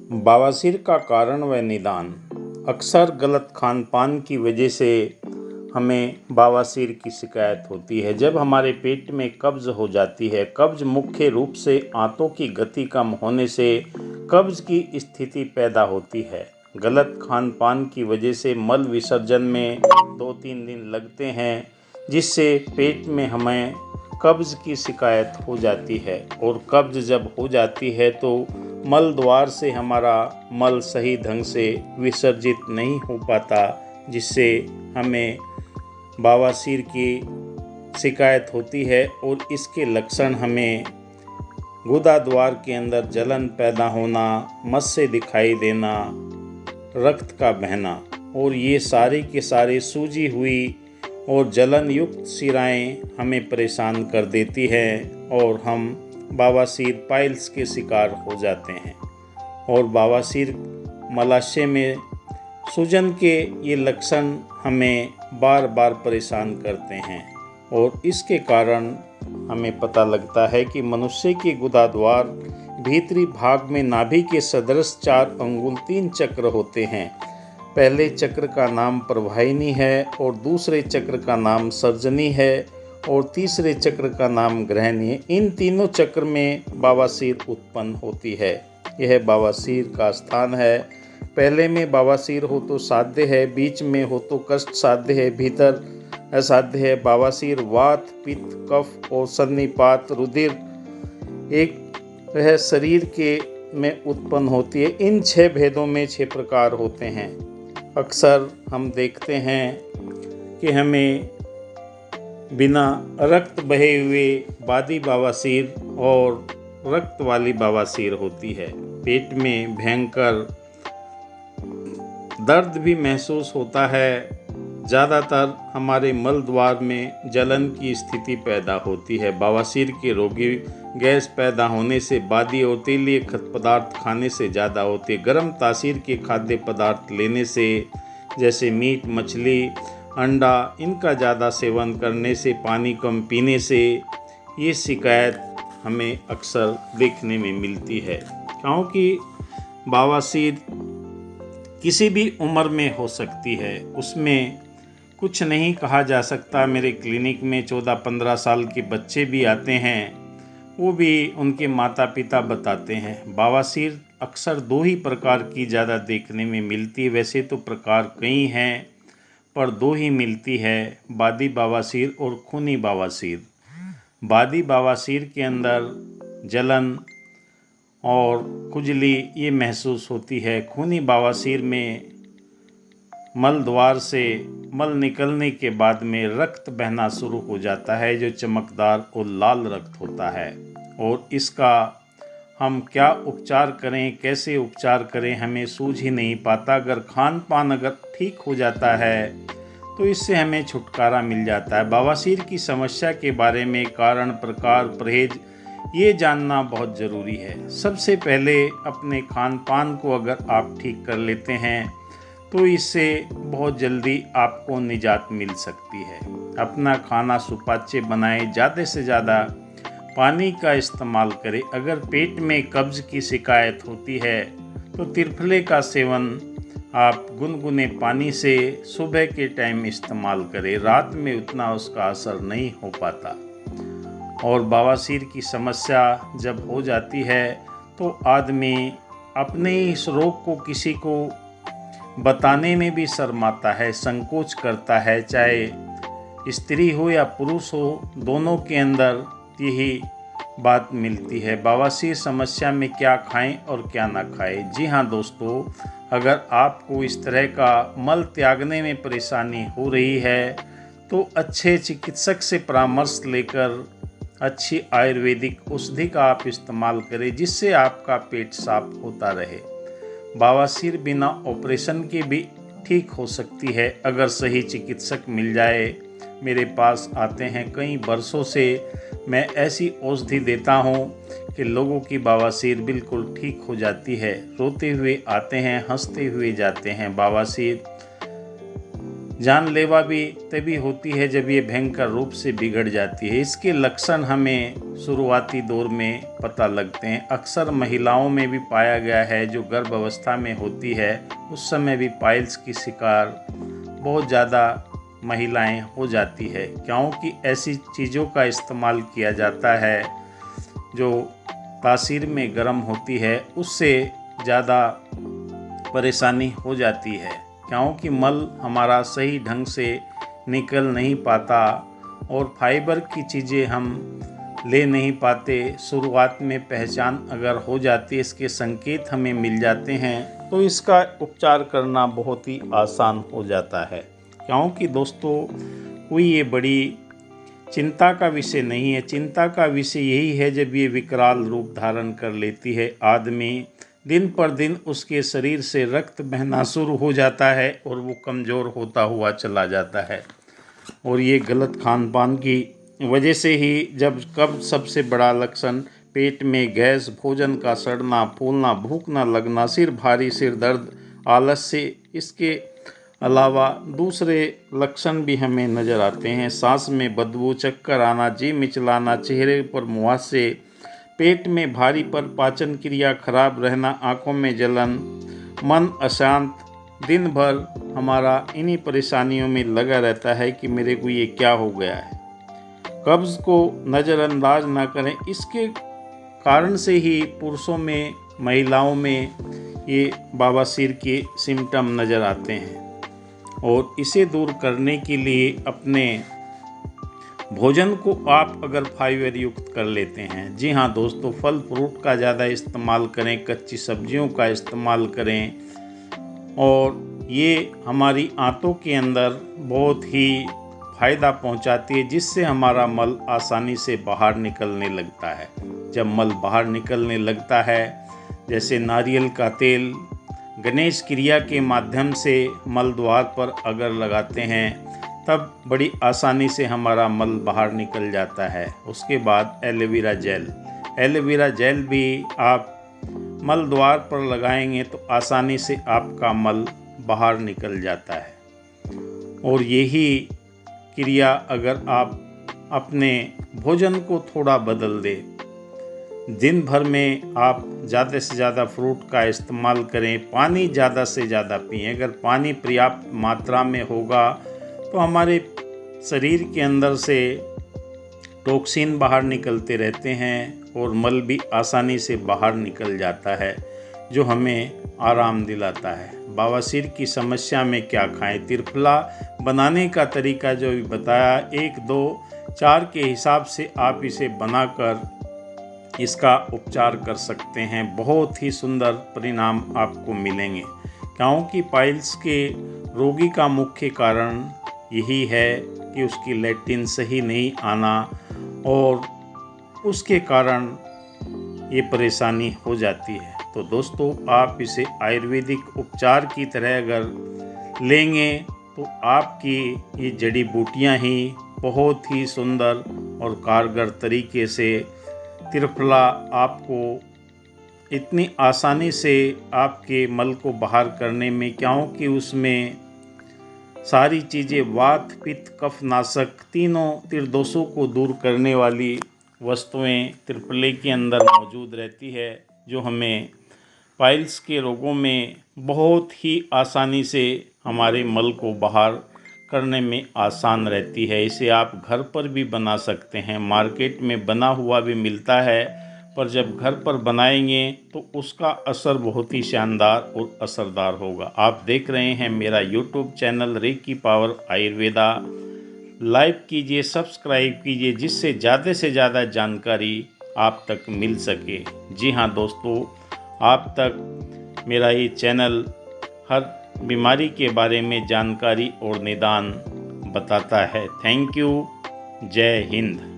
बवासीर का कारण व निदान। अक्सर गलत खान पान की वजह से हमें बवासीर की शिकायत होती है। जब हमारे पेट में कब्ज़ हो जाती है, कब्ज़ मुख्य रूप से आंतों की गति कम होने से कब्ज़ की स्थिति पैदा होती है। गलत खान पान की वजह से मल विसर्जन में 2-3 दिन लगते हैं, जिससे पेट में हमें कब्ज़ की शिकायत हो जाती है। और कब्ज़ जब हो जाती है तो मल द्वार से हमारा मल सही ढंग से विसर्जित नहीं हो पाता, जिससे हमें बवासीर की शिकायत होती है। और इसके लक्षण हमें गुदा द्वार के अंदर जलन पैदा होना, मस्से दिखाई देना, रक्त का बहना, और ये सारे के सारे सूजी हुई और जलन युक्त शिराएँ हमें परेशान कर देती हैं और हम बवासीर पाइल्स के शिकार हो जाते हैं। और बवासीर मलाशय में सूजन के ये लक्षण हमें बार बार परेशान करते हैं। और इसके कारण हमें पता लगता है कि मनुष्य के गुदा द्वार भीतरी भाग में नाभि के सदृश 4 अंगुल 3 चक्र होते हैं। पहले चक्र का नाम प्रवाहिनी है और दूसरे चक्र का नाम सर्जनी है और तीसरे चक्र का नाम ग्रहणी है। इन तीनों चक्र में बवासीर उत्पन्न होती है। यह बवासीर का स्थान है। पहले में बवासीर हो तो साध्य है, बीच में हो तो कष्ट साध्य है, भीतर असाध्य है। बवासीर वात, पित्त, कफ और सन्निपात रुधिर एक वह शरीर के में उत्पन्न होती है। इन 6 भेदों में 6 प्रकार होते हैं। अक्सर हम देखते हैं कि हमें बिना रक्त बहे हुए बादी बवासीर और रक्त वाली बवासीर होती है। पेट में भयंकर दर्द भी महसूस होता है। ज़्यादातर हमारे मल द्वार में जलन की स्थिति पैदा होती है। बवासीर के रोगी गैस पैदा होने से, बादी और तेलीय पदार्थ खाने से ज़्यादा होते हैं। गर्म तासीर के खाद्य पदार्थ लेने से, जैसे मीट, मछली, अंडा, इनका ज़्यादा सेवन करने से, पानी कम पीने से ये शिकायत हमें अक्सर देखने में मिलती है। क्योंकि बवासीर किसी भी उम्र में हो सकती है, उसमें कुछ नहीं कहा जा सकता। मेरे क्लिनिक में 14-15 साल के बच्चे भी आते हैं, वो भी उनके माता पिता बताते हैं। बवासीर अक्सर 2 ही प्रकार की ज़्यादा देखने में मिलती है। वैसे तो प्रकार कई हैं, पर 2 ही मिलती है, बादी बवासीर और खूनी बवासीर। बादी बवासीर के अंदर जलन और खुजली ये महसूस होती है। खूनी बवासीर में मल द्वार से मल निकलने के बाद में रक्त बहना शुरू हो जाता है, जो चमकदार और लाल रक्त होता है। और इसका हम क्या उपचार करें, कैसे उपचार करें, हमें सूझ ही नहीं पाता। अगर खान पान अगर ठीक हो जाता है तो इससे हमें छुटकारा मिल जाता है। बवासीर की समस्या के बारे में कारण, प्रकार, परहेज ये जानना बहुत ज़रूरी है। सबसे पहले अपने खान पान को अगर आप ठीक कर लेते हैं तो इससे बहुत जल्दी आपको निजात मिल सकती है। अपना खाना सुपाच्य बनाएं, ज़्यादा से ज़्यादा पानी का इस्तेमाल करें। अगर पेट में कब्ज़ की शिकायत होती है तो त्रिफले का सेवन आप गुनगुने पानी से सुबह के टाइम इस्तेमाल करें। रात में उतना उसका असर नहीं हो पाता। और बवासीर की समस्या जब हो जाती है तो आदमी अपने इस रोग को किसी को बताने में भी शर्माता है, संकोच करता है। चाहे स्त्री हो या पुरुष हो, दोनों के अंदर यही बात मिलती है। बवासीर समस्या में क्या खाएं और क्या ना खाएं। जी हाँ दोस्तों, अगर आपको इस तरह का मल त्यागने में परेशानी हो रही है तो अच्छे चिकित्सक से परामर्श लेकर अच्छी आयुर्वेदिक औषधि का आप इस्तेमाल करें, जिससे आपका पेट साफ होता रहे। बवासीर बिना ऑपरेशन के भी ठीक हो सकती है, अगर सही चिकित्सक मिल जाए। मेरे पास आते हैं, कई वर्षों से मैं ऐसी औषधि देता हूँ कि लोगों की बवासीर बिल्कुल ठीक हो जाती है। रोते हुए आते हैं, हंसते हुए जाते हैं। बवासीर जानलेवा भी तभी होती है जब ये भयंकर रूप से बिगड़ जाती है। इसके लक्षण हमें शुरुआती दौर में पता लगते हैं। अक्सर महिलाओं में भी पाया गया है जो गर्भ अवस्था में होती है, उस समय भी पाइल्स की शिकार बहुत ज़्यादा महिलाएं हो जाती है, क्योंकि ऐसी चीज़ों का इस्तेमाल किया जाता है जो तासीर में गर्म होती है, उससे ज़्यादा परेशानी हो जाती है, क्योंकि मल हमारा सही ढंग से निकल नहीं पाता और फाइबर की चीज़ें हम ले नहीं पाते। शुरुआत में पहचान अगर हो जाती है, इसके संकेत हमें मिल जाते हैं, तो इसका उपचार करना बहुत ही आसान हो जाता है। क्योंकि दोस्तों कोई ये बड़ी चिंता का विषय नहीं है। चिंता का विषय यही है जब ये विकराल रूप धारण कर लेती है, आदमी दिन पर दिन उसके शरीर से रक्त बहना शुरू हो जाता है और वो कमज़ोर होता हुआ चला जाता है। और ये गलत खान पान की वजह से ही कब सबसे बड़ा लक्षण पेट में गैस, भोजन का सड़ना, फूलना, भूख न लगना, सिर भारी, सिर दर्द, आलस्य, इसके अलावा दूसरे लक्षण भी हमें नज़र आते हैं। सांस में बदबू, चक्कर आना, जी मिचलाना, चेहरे पर मुहासे, पेट में भारी पर पाचन क्रिया खराब रहना, आँखों में जलन, मन अशांत, दिन भर हमारा इन्हीं परेशानियों में लगा रहता है कि मेरे को ये क्या हो गया है। कब्ज़ को नज़रअंदाज ना करें, इसके कारण से ही पुरुषों में, महिलाओं में ये बवासीर के सिम्टम नज़र आते हैं। और इसे दूर करने के लिए अपने भोजन को आप अगर फाइबर युक्त कर लेते हैं, जी हाँ दोस्तों, फल फ्रूट का ज़्यादा इस्तेमाल करें, कच्ची सब्जियों का इस्तेमाल करें, और ये हमारी आंतों के अंदर बहुत ही फ़ायदा पहुंचाती है, जिससे हमारा मल आसानी से बाहर निकलने लगता है। जब मल बाहर निकलने लगता है, जैसे नारियल का तेल गणेश क्रिया के माध्यम से मल द्वार पर अगर लगाते हैं, तब बड़ी आसानी से हमारा मल बाहर निकल जाता है। उसके बाद एलोवेरा जेल भी आप मल द्वार पर लगाएंगे तो आसानी से आपका मल बाहर निकल जाता है। और यही क्रिया अगर आप अपने भोजन को थोड़ा बदल दें, दिन भर में आप ज़्यादा से ज़्यादा फ्रूट का इस्तेमाल करें, पानी ज़्यादा से ज़्यादा पिएं। अगर पानी पर्याप्त मात्रा में होगा तो हमारे शरीर के अंदर से टॉक्सिन बाहर निकलते रहते हैं और मल भी आसानी से बाहर निकल जाता है, जो हमें आराम दिलाता है। बवासीर की समस्या में क्या खाएं? त्रिफला बनाने का तरीका जो भी बताया, 1, 2, 4 के हिसाब से आप इसे बनाकर इसका उपचार कर सकते हैं। बहुत ही सुंदर परिणाम आपको मिलेंगे, क्योंकि पाइल्स के रोगी का मुख्य कारण यही है कि उसकी लैट्रिन सही नहीं आना, और उसके कारण ये परेशानी हो जाती है। तो दोस्तों, आप इसे आयुर्वेदिक उपचार की तरह अगर लेंगे तो आपकी ये जड़ी बूटियाँ ही बहुत ही सुंदर और कारगर तरीके से त्रिफला आपको इतनी आसानी से आपके मल को बाहर करने में, क्योंकि उसमें सारी चीज़ें वात, पित्त, कफ नाशक तीनों त्रिदोषों को दूर करने वाली वस्तुएं त्रिफले के अंदर मौजूद रहती है, जो हमें पाइल्स के रोगों में बहुत ही आसानी से हमारे मल को बाहर करने में आसान रहती है। इसे आप घर पर भी बना सकते हैं, मार्केट में बना हुआ भी मिलता है, पर जब घर पर बनाएंगे तो उसका असर बहुत ही शानदार और असरदार होगा। आप देख रहे हैं मेरा YouTube channel reiki power Ayurveda. Like कीजिए, सब्सक्राइब कीजिए, जिससे ज़्यादा से ज़्यादा जानकारी आप तक मिल सके। जी हाँ दोस्तों, आप तक मेरा ये चैनल हर बीमारी के बारे में जानकारी और निदान बताता है। Thank you. जय हिंद।